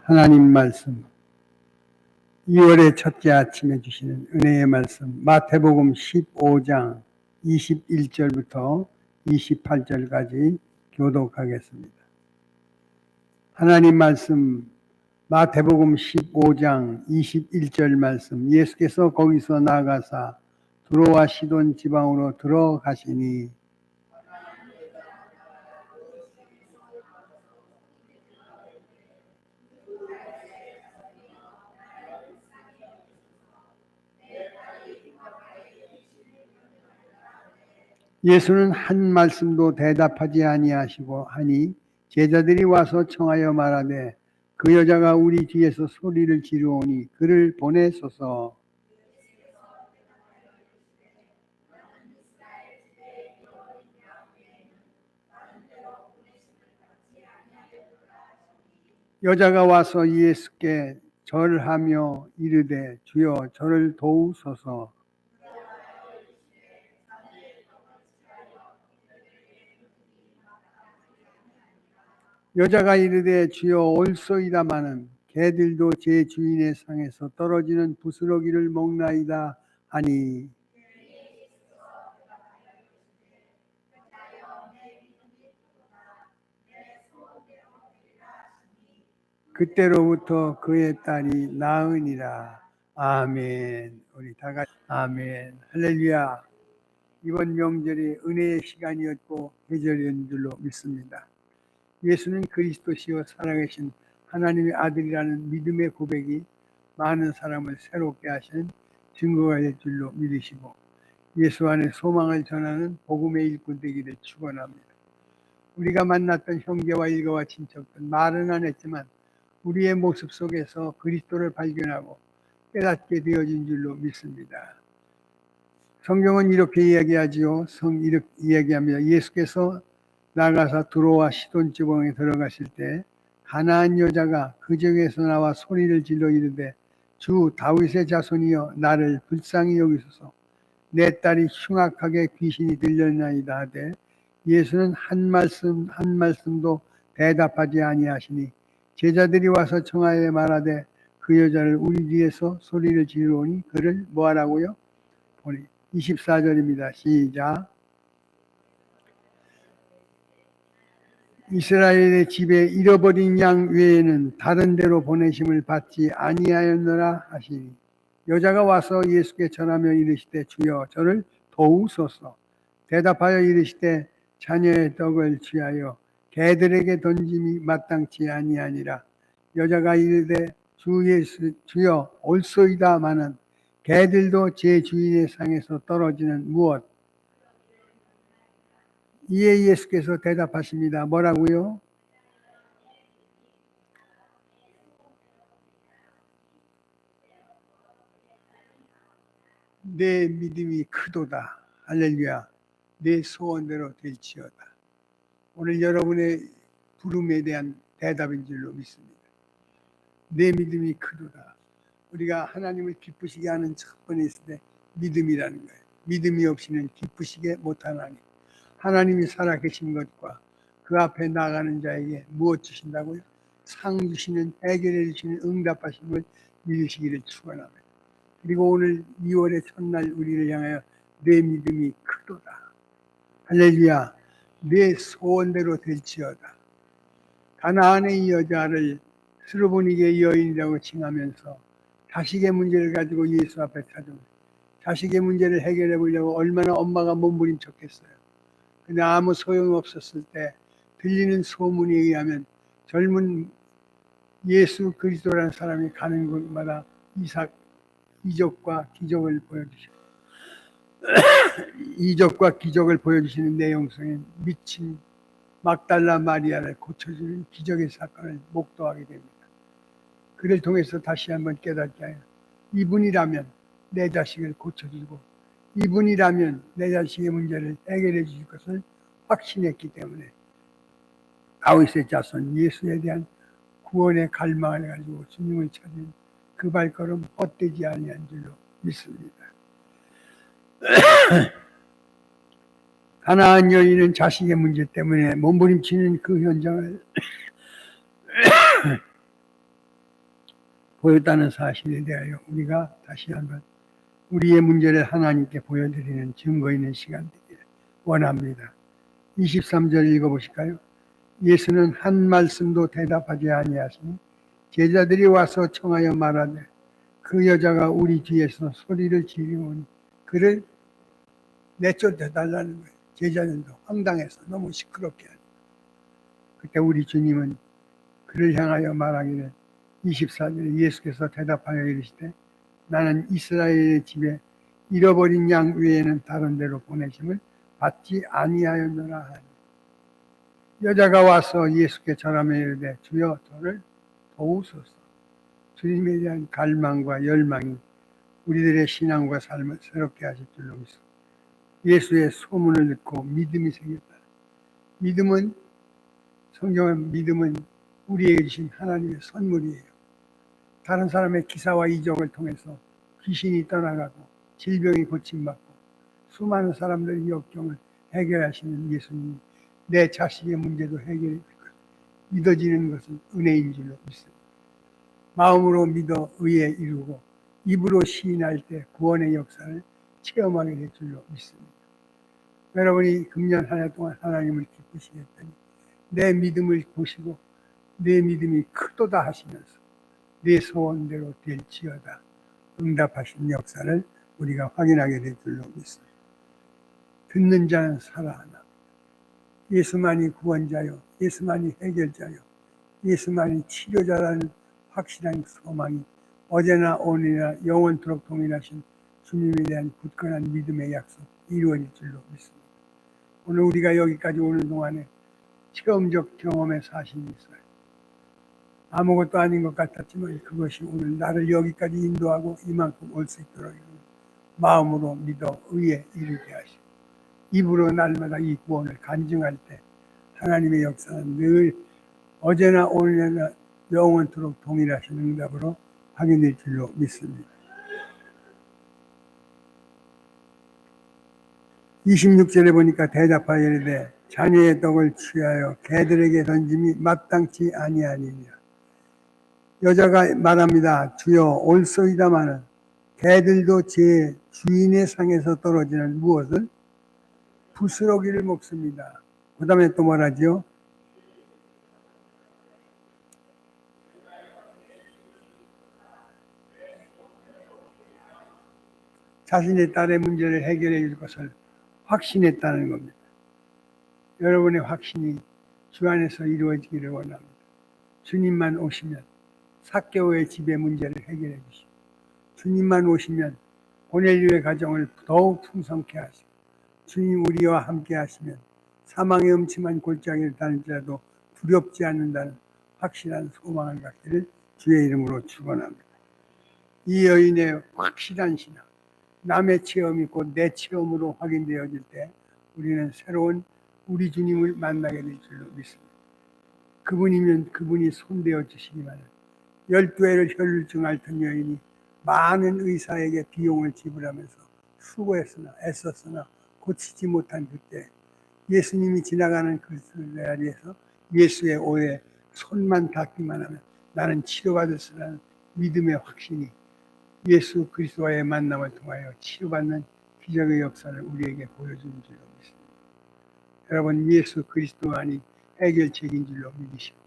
하나님 말씀 2월의 첫째 아침에 주시는 은혜의 말씀 마태복음 15장 21절부터 28절까지 교독하겠습니다. 하나님 말씀 마태복음 15장 21절 말씀 예수께서 거기서 나가사 두로와 시돈 지방으로 들어가시니 예수는 한 말씀도 대답하지 아니하시고 하니 제자들이 와서 청하여 말하되 그 여자가 우리 뒤에서 소리를 지르오니 그를 보내소서. 여자가 와서 예수께 절하며 이르되 주여 저를 도우소서. 여자가 이르되 주여 옳소이다마는 개들도 제 주인의 상에서 떨어지는 부스러기를 먹나이다 하니 그때로부터 그의 딸이 나으니라. 아멘. 우리 다 같이 아멘. 할렐루야. 이번 명절이 은혜의 시간이었고 계절이었는 줄로 믿습니다. 예수는 그리스도시요 살아계신 하나님의 아들이라는 믿음의 고백이 많은 사람을 새롭게 하시는 증거가 될 줄로 믿으시고 예수 안에 소망을 전하는 복음의 일꾼 되기를 축원합니다. 우리가 만났던 형제와 일가와 친척들 말은 안 했지만 우리의 모습 속에서 그리스도를 발견하고 깨닫게 되어진 줄로 믿습니다. 성경은 이렇게 이야기하지요. 이렇게 이야기합니다. 예수께서 나가사 두로와 시돈 지방에 들어가실 때 가나안 여자가 그 지역에서 나와 소리를 질러 이르되 주 다윗의 자손이여 나를 불쌍히 여기소서. 내 딸이 흉악하게 귀신이 들렸나이다 하되 예수는 한 말씀도 대답하지 아니하시니 제자들이 와서 청하여 말하되 그 여자를 우리 뒤에서 소리를 지르오니 그를 뭐하라고요? 보니 24절입니다. 시작. 이스라엘의 집에 잃어버린 양 외에는 다른 데로 보내심을 받지 아니하였노라 하시니 여자가 와서 예수께 전하며 이르시되 주여 저를 도우소서. 대답하여 이르시되 자녀의 떡을 취하여 개들에게 던짐이 마땅치 아니하니라. 여자가 이르되 주여 옳소이다마는 개들도 제 주인의 상에서 떨어지는 무엇? 이에 예수께서 대답하십니다. 뭐라고요? 내 믿음이 크도다. 할렐루야. 내 소원대로 될지어다. 오늘 여러분의 부름에 대한 대답인 줄로 믿습니다. 내 믿음이 크도다. 우리가 하나님을 기쁘시게 하는 첫 번째 있을 때 믿음이라는 거예요. 믿음이 없이는 기쁘시게 못하나니 하나님이 살아계신 것과 그 앞에 나가는 자에게 무엇 주신다고요? 상 주시는, 해결해 주시는, 응답하심을 믿으시기를 축원합니다. 그리고 오늘 2월의 첫날 우리를 향하여 내 믿음이 크도다. 할렐루야. 내 소원대로 될지어다. 가나안의 이 여자를 스로보니게 여인이라고 칭하면서 자식의 문제를 가지고 예수 앞에 찾아온 자식의 문제를 해결해 보려고 얼마나 엄마가 몸부림쳤겠어요. 근데 아무 소용없었을 때 들리는 소문에 의하면 젊은 예수 그리스도라는 사람이 가는 곳마다 이적과 기적을 보여주시고 이적과 기적을 보여주시는 내용 속에 미친 막달라 마리아를 고쳐주는 기적의 사건을 목도하게 됩니다. 그를 통해서 다시 한번 깨닫게 해요. 이분이라면 내 자식을 고쳐주고 이분이라면 내 자식의 문제를 해결해 주실 것을 확신했기 때문에 다윗의 자손 예수에 대한 구원의 갈망을 가지고 주님을 찾은 그 발걸음 헛되지 아니한 줄로 믿습니다. 가나안 여인은 자식의 문제 때문에 몸부림치는 그 현장을 보였다는 사실에 대하여 우리가 다시 한번 우리의 문제를 하나님께 보여드리는 증거 있는 시간 되기를 원합니다. 23절 읽어보실까요? 예수는 한 말씀도 대답하지 아니하시니 제자들이 와서 청하여 말하되 그 여자가 우리 뒤에서 소리를 지르오니 그를 내쫓아달라는 거예요. 제자들도 황당해서 너무 시끄럽게 하니. 그때 우리 주님은 그를 향하여 말하기를 24절에 예수께서 대답하여 이르시되 나는 이스라엘의 집에 잃어버린 양 외에는 다른 데로 보내심을 받지 아니하였노라 하니. 여자가 와서 예수께 절하며 이르되 주여 저를 도우소서. 주님에 대한 갈망과 열망이 우리들의 신앙과 삶을 새롭게 하실 줄로 믿습니다. 예수의 소문을 듣고 믿음이 생겼다. 믿음은 성경은 믿음은 우리에게 주신 하나님의 선물이에요. 다른 사람의 기사와 이적을 통해서 귀신이 떠나가고 질병이 고침받고 수많은 사람들의 역경을 해결하시는 예수님이 내 자식의 문제도 해결해 줄 것. 믿어지는 것은 은혜인 줄로 믿습니다. 마음으로 믿어 의에 이루고 입으로 시인할 때 구원의 역사를 체험하게 될 줄로 믿습니다. 여러분이 금년 한 해 동안 하나님을 기쁘시게 했더니 내 믿음을 보시고 내 믿음이 크도다 하시면서 내 소원대로 될지어다 응답하신 역사를 우리가 확인하게 될 줄로 믿습니다. 듣는 자는 살아나나. 예수만이 구원자요, 예수만이 해결자요, 예수만이 치료자라는 확실한 소망이 어제나 오늘이나 영원토록 동일하신 주님에 대한 굳건한 믿음의 약속 이루어질 줄로 믿습니다. 오늘 우리가 여기까지 오는 동안에 체험적 경험의 사실이 있어요. 아무것도 아닌 것 같았지만 그것이 오늘 나를 여기까지 인도하고 이만큼 올 수 있도록 마음으로 믿어 의에 이르게 하시고 입으로 날마다 이 구원을 간증할 때 하나님의 역사는 늘 어제나 오늘이나 영원토록 동일하신 응답으로 확인될 줄로 믿습니다. 26절에 보니까 대답하여 이르되 자녀의 떡을 취하여 개들에게 던짐이 마땅치 아니하니라. 여자가 말합니다. 주여 올소이다마는 개들도 제 주인의 상에서 떨어지는 무엇을? 부스러기를 먹습니다. 그 다음에 또 말하죠? 자신의 딸의 문제를 해결해 줄 것을 확신했다는 겁니다. 여러분의 확신이 주 안에서 이루어지기를 원합니다. 주님만 오시면 삭개오의 집의 문제를 해결해 주시고 주님만 오시면 고넬료의 가정을 더욱 풍성케 하시고 주님 우리와 함께 하시면 사망의 음침한 골짜기를 다닐지라도 두렵지 않는다는 확실한 소망을 갖기를 주의 이름으로 축원합니다. 이 여인의 확실한 신앙, 남의 체험이 곧 내 체험으로 확인되어질 때 우리는 새로운 우리 주님을 만나게 될 줄로 믿습니다. 그분이면 그분이 손대어 주시기만 12회를 혈루증 앓던 여인이 많은 의사에게 비용을 지불하면서 수고했으나 애썼으나 고치지 못한 그때 예수님이 지나가는 그 자리에서 예수의 오에 손만 닿기만 하면 나는 치료받을 수라는 믿음의 확신이 예수 그리스도와의 만남을 통하여 치료받는 기적의 역사를 우리에게 보여주는 줄로 믿습니다. 여러분 예수 그리스도만이 해결책인 줄로 믿으시고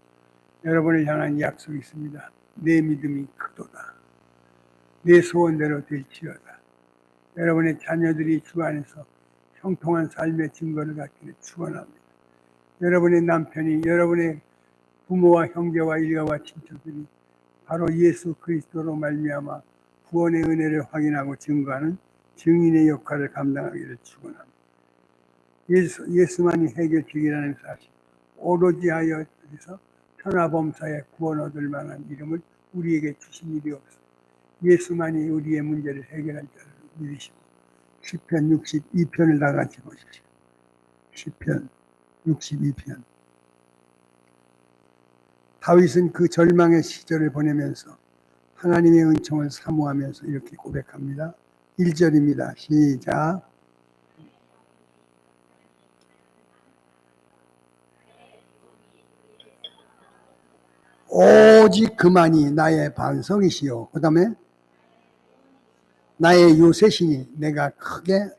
여러분을 향한 약속이 있습니다. 내 믿음이 크도다. 내 소원대로 될지어다. 여러분의 자녀들이 주 안에서 형통한 삶의 증거를 갖기를 축원합니다. 여러분의 남편이 여러분의 부모와 형제와 일가와 친척들이 바로 예수 그리스도로 말미암아 구원의 은혜를 확인하고 증거하는 증인의 역할을 감당하기를 축원합니다. 예수만이 해결책이라는 사실 오로지 하여서 천하범사에 구원 얻을 만한 이름을 우리에게 주신 일이 없어. 예수만이 우리의 문제를 해결할 자를 믿으시고 시편 62편을 다 같이 보십시오. 시편 62편. 다윗은 그 절망의 시절을 보내면서 하나님의 은총을 사모하면서 이렇게 고백합니다. 1절입니다. 시작. 오직 그만이 나의 반석이시요. 그 다음에 나의 요새시니 내가 크게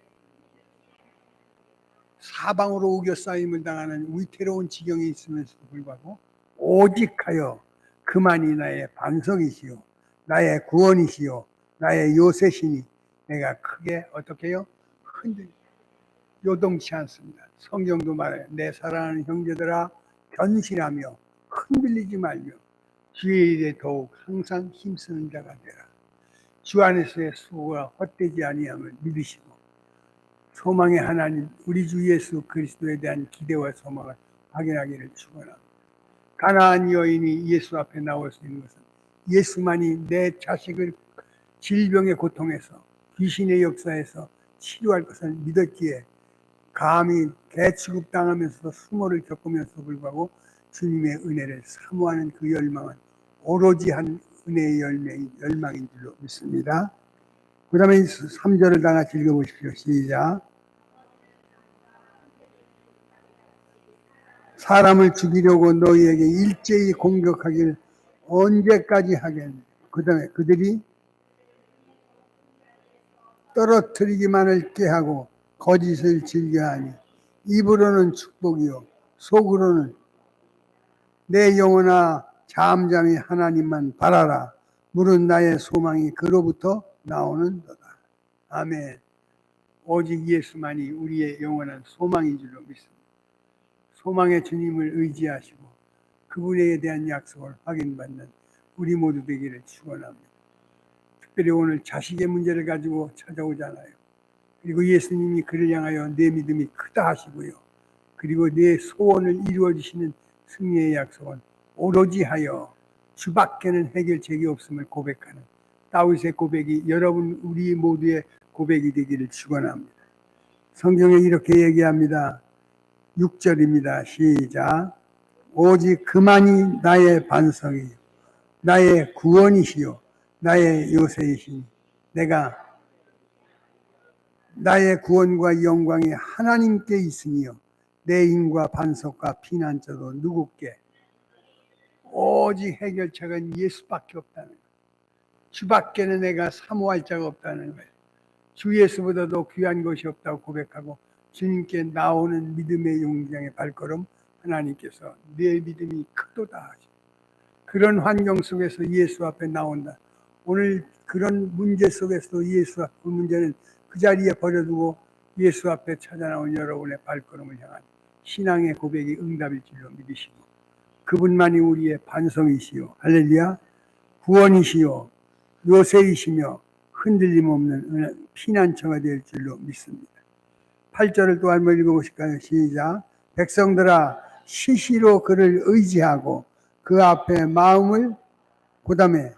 사방으로 우겨싸임을 당하는 위태로운 지경에 있으면서도 불구하고 오직하여 그만이 나의 반석이시요 나의 구원이시요 나의 요새시니 내가 크게 어떻게 해요? 요동치 않습니다. 성경도 말해요. 내 사랑하는 형제들아 견실하며 흔들리지 말며 주의 일에 더욱 항상 힘쓰는 자가 되라. 주 안에서의 수고가 헛되지 아니함을 믿으시고 소망의 하나님 우리 주 예수 그리스도에 대한 기대와 소망을 확인하기를 축원합니다. 가나안 여인이 예수 앞에 나올 수 있는 것은 예수만이 내 자식을 질병의 고통에서 귀신의 역사에서 치료할 것을 믿었기에 감히 개취급당하면서도 수모를 겪으면서도 불구하고 주님의 은혜를 사모하는 그 열망은 오로지 한 은혜의 열망인 줄로 믿습니다. 그 다음에 3절을 다 같이 읽어보십시오. 시작. 사람을 죽이려고 너희에게 일제히 공격하길 언제까지 하겠니? 그 다음에 그들이 떨어뜨리기만을 꾀하고 거짓을 즐겨하니 입으로는 축복이요 속으로는 내 영혼아 잠잠히 하나님만 바라라. 물은 나의 소망이 그로부터 나오는도다. 아멘. 오직 예수만이 우리의 영원한 소망인 줄로 믿습니다. 소망의 주님을 의지하시고 그분에 대한 약속을 확인받는 우리 모두 되기를 축원합니다. 특별히 오늘 자식의 문제를 가지고 찾아오잖아요. 그리고 예수님이 그를 향하여 내 믿음이 크다 하시고요. 그리고 내 소원을 이루어 주시는 승리의 약속은 오로지 하여 주밖에는 해결책이 없음을 고백하는 다윗의 고백이 여러분 우리 모두의 고백이 되기를 축원합니다. 성경에 이렇게 얘기합니다. 6절입니다. 시작. 오직 그만이 나의 반석이요 나의 구원이시요 나의 요새이시니 내가 나의 구원과 영광이 하나님께 있으니요 내 힘과 반석과 피난처도 누구께 오직 해결책은 예수밖에 없다는 거예요. 주밖에는 내가 사모할 자가 없다는 거예요. 주 예수보다도 귀한 것이 없다고 고백하고 주님께 나오는 믿음의 용장의 발걸음 하나님께서 내 믿음이 크도다 하시고 그런 환경 속에서 예수 앞에 나온다. 오늘 그런 문제 속에서도 예수 앞 그 문제는 그 자리에 버려두고 예수 앞에 찾아 나온 여러분의 발걸음을 향한 신앙의 고백이 응답일 줄로 믿으시고 그분만이 우리의 반성이시요 할렐루야 구원이시요 요새이시며 흔들림 없는 피난처가 될 줄로 믿습니다. 8절을 또 한번 읽어보실까요? 시작. 백성들아 시시로 그를 의지하고 그 앞에 마음을 그 다음에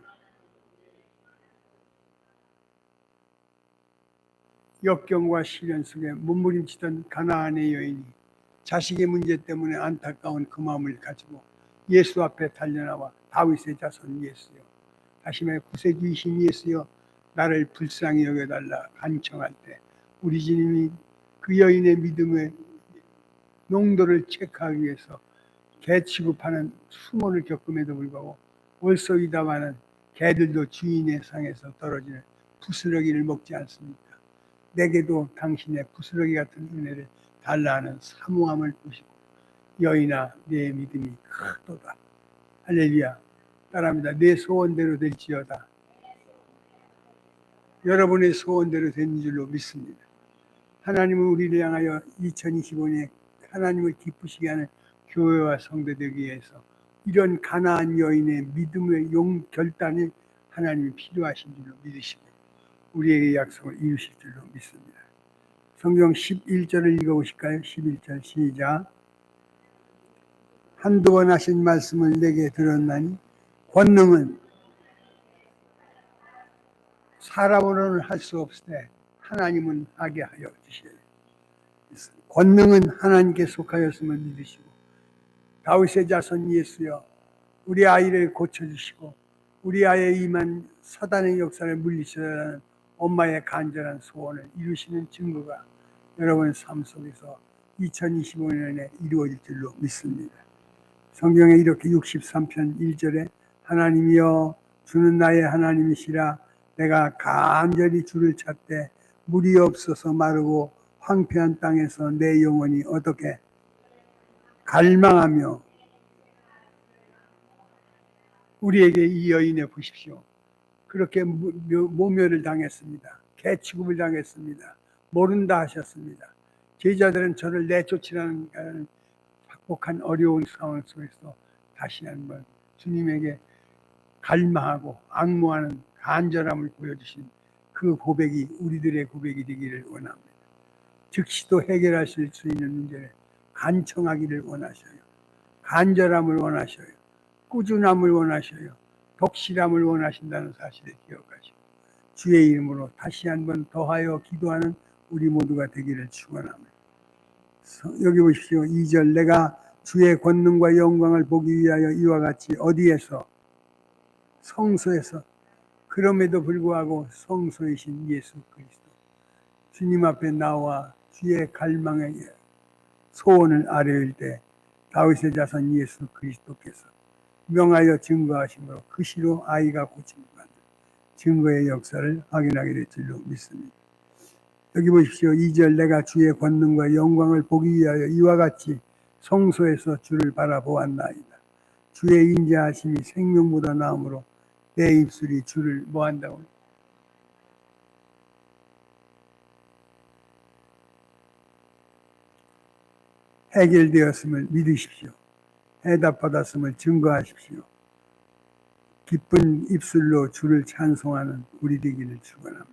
역경과 시련 속에 몸부림치던 가나안의 여인이 자식의 문제 때문에 안타까운 그 마음을 가지고 예수 앞에 달려나와 다윗의 자손 예수여 다시 말해 구세주이신 예수여 나를 불쌍히 여겨달라 간청할 때 우리 주님이 그 여인의 믿음의 농도를 체크하기 위해서 개 취급하는 수모를 겪음에도 불구하고 올소이다마는 개들도 주인의 상에서 떨어지는 부스러기를 먹지 않습니까? 내게도 당신의 부스러기 같은 은혜를 달라 하는 사모함을 보시고 여인아 내 믿음이 크도다. 할렐루야. 따라합니다. 내 소원대로 될지어다. 여러분의 소원대로 된 줄로 믿습니다. 하나님은 우리를 향하여 2025년에 하나님을 기쁘시게 하는 교회와 성도 되기 위해서 이런 가나안 여인의 믿음의 결단이 하나님이 필요하신 줄로 믿으시고 우리에게 약속을 이루실 줄로 믿습니다. 성경 11절을 읽어보실까요? 11절 시작. 한두 번 하신 말씀을 내게 들었나니 권능은 사람으로는 할 수 없을 때 하나님은 하게 하여 주시옵소서. 권능은 하나님께 속하였음을 믿으시고 다윗의 자손 예수여 우리 아이를 고쳐주시고 우리 아이에 임한 사단의 역사를 물리시라는 엄마의 간절한 소원을 이루시는 증거가 여러분의 삶 속에서 2025년에 이루어질 줄로 믿습니다. 성경에 이렇게 63편 1절에 하나님이여 주는 나의 하나님이시라 내가 간절히 주를 찾되 물이 없어서 마르고 황폐한 땅에서 내 영혼이 어떻게 갈망하며. 우리에게 이 여인에 보십시오. 그렇게 모멸을 당했습니다. 개취급을 당했습니다. 모른다 하셨습니다. 제자들은 저를 내쫓으라는 극복한 어려운 상황 속에서 다시 한번 주님에게 갈망하고 악무하는 간절함을 보여주신 그 고백이 우리들의 고백이 되기를 원합니다. 즉시도 해결하실 수 있는 문제를 간청하기를 원하셔요. 간절함을 원하셔요. 꾸준함을 원하셔요. 독실함을 원하신다는 사실을 기억하시고 주의 이름으로 다시 한번 더하여 기도하는 우리 모두가 되기를 축원합니다. 여기 보십시오. 2절 내가 주의 권능과 영광을 보기 위하여 이와 같이 어디에서? 성소에서. 그럼에도 불구하고 성소이신 예수 그리스도 주님 앞에 나와 주의 갈망의 소원을 아뢰일 때 다윗의 자손 예수 그리스도께서 명하여 증거하심으로 그 시로 아이가 고침을 받는 증거의 역사를 확인하게 될 줄로 믿습니다. 여기 보십시오. 2절 내가 주의 권능과 영광을 보기 위하여 이와 같이 성소에서 주를 바라보았나이다. 주의 인자하심이 생명보다 나음으로 내 입술이 주를 뭐한다고? 해결되었음을 믿으십시오. 해답받았음을 증거하십시오. 기쁜 입술로 주를 찬송하는 우리 되기를 축원합니다.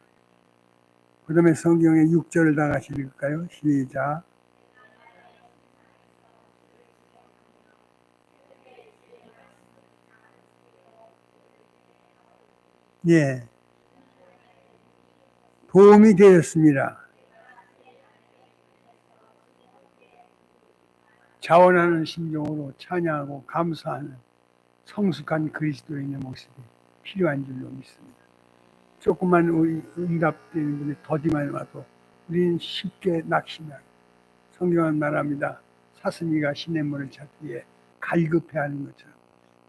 그 다음에 성경의 6절을 다 같이 읽을까요? 시작. 예. 도움이 되었습니다. 자원하는 심정으로 찬양하고 감사하는 성숙한 그리스도인의 모습이 필요한 줄로 믿습니다. 조금만 우리 응답되는 분이 더디만 와도 우리는 쉽게 낙심하고 성경은 말합니다. 사슴이가 시냇물을 찾기에 갈급해하는 것처럼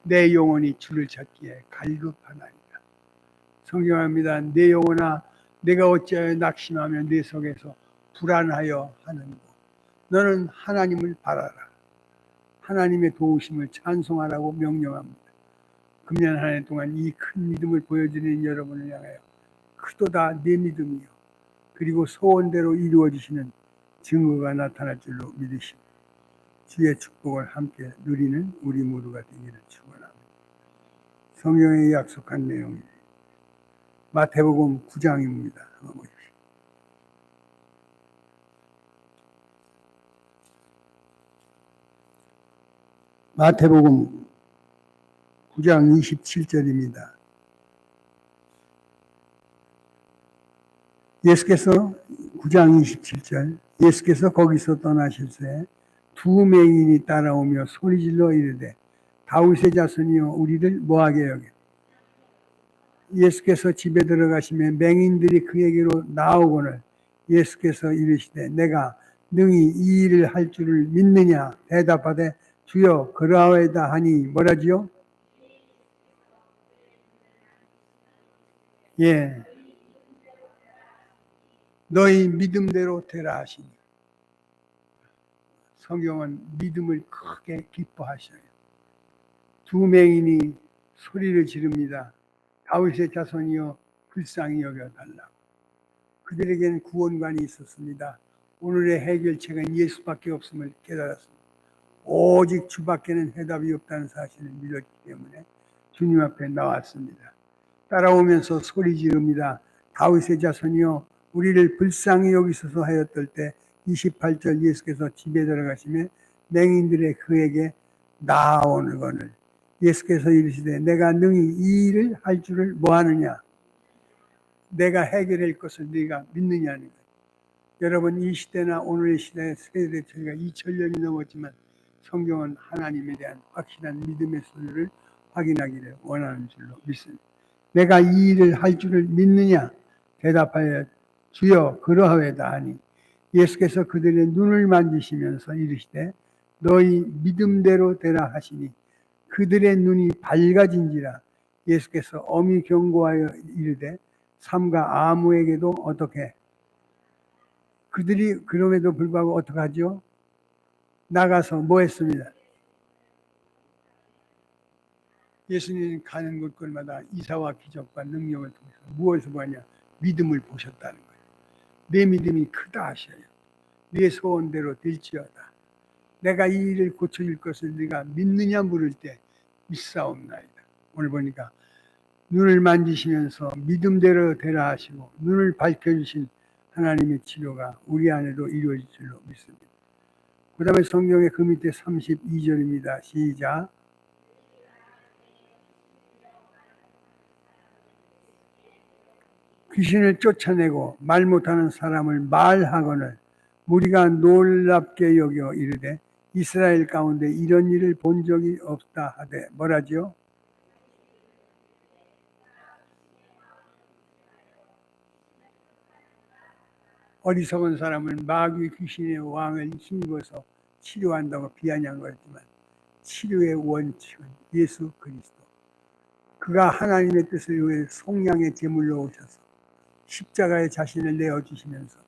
내 영혼이 주를 찾기에 갈급하나이다. 성경합니다. 내 영혼아 내가 어찌하여 낙심하며 내 속에서 불안하여 하는고 너는 하나님을 바라라. 하나님의 도우심을 찬송하라고 명령합니다. 금년 한 해 동안 이 큰 믿음을 보여주는 여러분을 향하여 크도다 내 믿음이요 그리고 소원대로 이루어지시는 증거가 나타날 줄로 믿으시고 주의 축복을 함께 누리는 우리 모두가 되기를 축원합니다. 성경에 약속한 내용이 마태복음 9장입니다. 한번 보십시오. 마태복음 9장 27절입니다. 예수께서 9장 27절 예수께서 거기서 떠나실새 두 맹인이 따라오며 소리질러 이르되 다윗의 자손이여 우리를 뭐하게 여겨. 예수께서 집에 들어가시면 맹인들이 그에게로 나오거늘 예수께서 이르시되 내가 능히 이 일을 할 줄을 믿느냐 대답하되 주여 그러하오이다 하니 뭐라지요? 예, 너희 믿음대로 되라 하시니 성경은 믿음을 크게 기뻐하셔요. 두 맹인이 소리를 지릅니다. 다윗의 자손이여 불쌍히 여겨달라고. 그들에게는 구원관이 있었습니다. 오늘의 해결책은 예수밖에 없음을 깨달았습니다. 오직 주밖에는 해답이 없다는 사실을 믿었기 때문에 주님 앞에 나왔습니다. 따라오면서 소리 지릅니다. 다윗의 자손이여 우리를 불쌍히 여기소서 하였을 때 28절 예수께서 집에 들어가시며 맹인들의 그에게 나아오거늘 예수께서 이르시되 내가 능히 이 일을 할 줄을 뭐하느냐. 내가 해결할 것을 네가 믿느냐는 거예요. 여러분 이 시대나 오늘의 시대의 세대 저희가 2000년이 넘었지만 성경은 하나님에 대한 확실한 믿음의 소리를 확인하기를 원하는 줄로 믿습니다. 내가 이 일을 할 줄을 믿느냐 대답하여 주여 그러하오이다 하니 예수께서 그들의 눈을 만지시면서 이르시되 너희 믿음대로 되라 하시니 그들의 눈이 밝아진지라. 예수께서 엄히 경고하여 이르되 삼가 아무에게도 어떻게, 그들이 그럼에도 불구하고 어떻게 하죠? 나가서 뭐 했습니다? 예수님이 가는 곳곳마다 이사와 기적과 능력을 통해서 무엇을 보냐? 믿음을 보셨다는 거예요. 내 믿음이 크다 하셔요. 내 소원대로 될지어다. 내가 이 일을 고쳐줄 것을 네가 믿느냐 물을 때 믿사옵나이다. 오늘 보니까 눈을 만지시면서 믿음대로 되라 하시고 눈을 밝혀주신 하나님의 치료가 우리 안에도 이루어질 줄로 믿습니다. 그 다음에 성경의 그 밑에 32절입니다. 시작. 귀신을 쫓아내고 말 못하는 사람을 말하거늘 무리가 놀랍게 여겨 이르되 이스라엘 가운데 이런 일을 본 적이 없다 하되 뭐라지요? 어리석은 사람은 마귀 귀신의 왕을 힘입어서 치료한다고 비아냥 거였지만 치료의 원칙은 예수 그리스도. 그가 하나님의 뜻을 위해 속량의 제물로 오셔서 십자가에 자신을 내어주시면서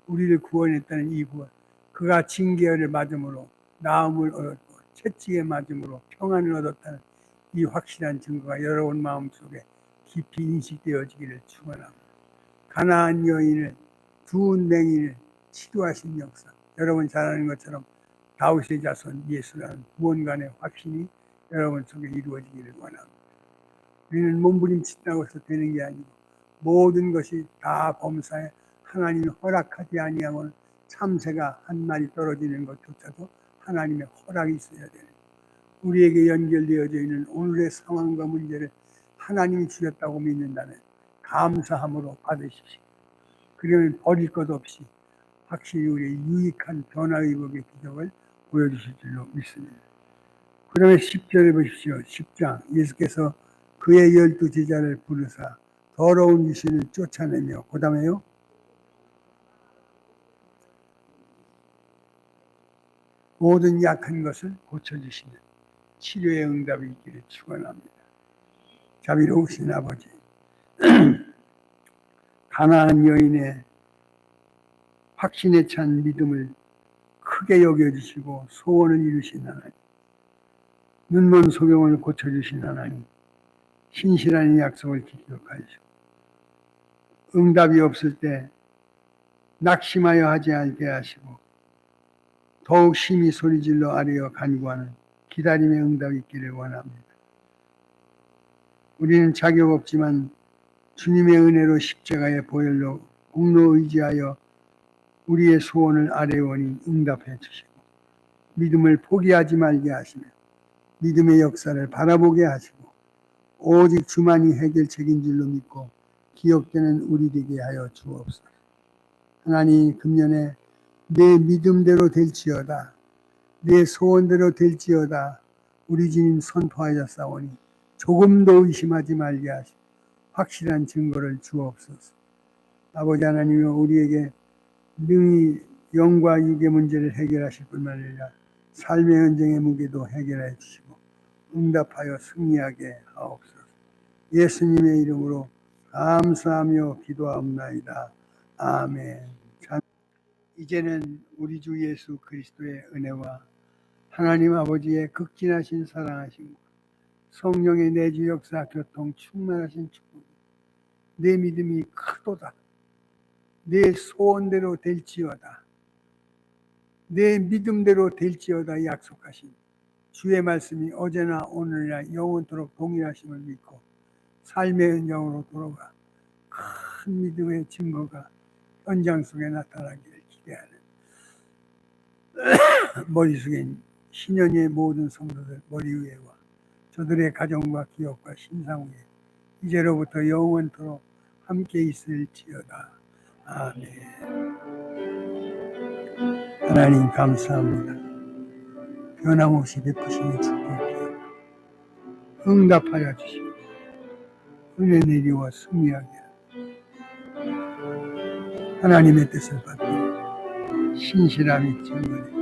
우리를 구원했다는 이 구원, 그가 징계를 맞음으로 나음을 얻었고 채찍에 맞음으로 평안을 얻었다는 이 확실한 증거가 여러분 마음속에 깊이 인식되어지기를 축원합니다. 가나안 여인을 두 맹인을 치료하신 역사, 여러분 잘 아는 것처럼 다윗의 자손 예수라는 구원관의 확신이 여러분 속에 이루어지기를 원합니다. 우리는 몸부림친다고 해서 되는 게 아니고 모든 것이 다 범사에 하나님이 허락하지 아니하면 참새가 한 마리 떨어지는 것조차도 하나님의 허락이 있어야 되는, 우리에게 연결되어져 있는 오늘의 상황과 문제를 하나님이 주셨다고 믿는다면 감사함으로 받으십시오. 그러면 버릴 것 없이 확실히 우리의 유익한 변화의복의 기적을 보여주실 줄로 믿습니다. 그 다음에 10절에 보십시오. 10장 예수께서 그의 12 제자를 부르사 더러운 귀신을 쫓아내며 그 다음에요 모든 약한 것을 고쳐주시는 치료의 응답이 있기를 축원합니다. 자비로우신 아버지, 가나안 여인의 확신에 찬 믿음을 크게 여겨주시고 소원을 이루신 하나님, 눈먼 소경을 고쳐주신 하나님, 신실한 약속을 기억하시고 응답이 없을 때 낙심하여 하지 않게 하시고 더욱 심히 소리질러 아뢰어 간구하는 기다림의 응답이 있기를 원합니다. 우리는 자격 없지만 주님의 은혜로 십자가의 보혈로 공로 의지하여 우리의 소원을 아뢰오니 응답해 주시고 믿음을 포기하지 말게 하시며 믿음의 역사를 바라보게 하시고 오직 주만이 해결책인 줄로 믿고 기억되는 우리 되게 하여 주옵소서. 하나님, 금년에 내 믿음대로 될지어다, 내 소원대로 될지어다 우리 주님 선포하였사오니 조금도 의심하지 말게 하시고 확실한 증거를 주옵소서. 아버지 하나님, 우리에게 능히 영과 육의 문제를 해결하실 뿐만 아니라 삶의 현장의 무게도 해결해 주시고 응답하여 승리하게 하옵소서. 예수님의 이름으로 감사하며 기도하옵나이다. 아멘. 이제는 우리 주 예수 그리스도의 은혜와 하나님 아버지의 극진하신 사랑하심과 성령의 내주 역사 교통 충만하신 축복, 내 믿음이 크도다, 내 소원대로 될지어다, 내 믿음대로 될지어다 약속하신 주의 말씀이 어제나 오늘이나 영원토록 동일하심을 믿고 삶의 현장으로 돌아가 큰 믿음의 증거가 현장 속에 나타나기를 기대하는 머리 숙인 신현의 모든 성도들 머리 위에와 저들의 가정과 기업과 신상 위에 이제로부터 영원토록 함께 있을지어다. 아멘. 하나님 감사합니다. 변함없이 베푸시는 축복이요 응답하여 주시고 은혜 내리와 승리하게 하나님의 뜻을 받고 신실함이 증거되고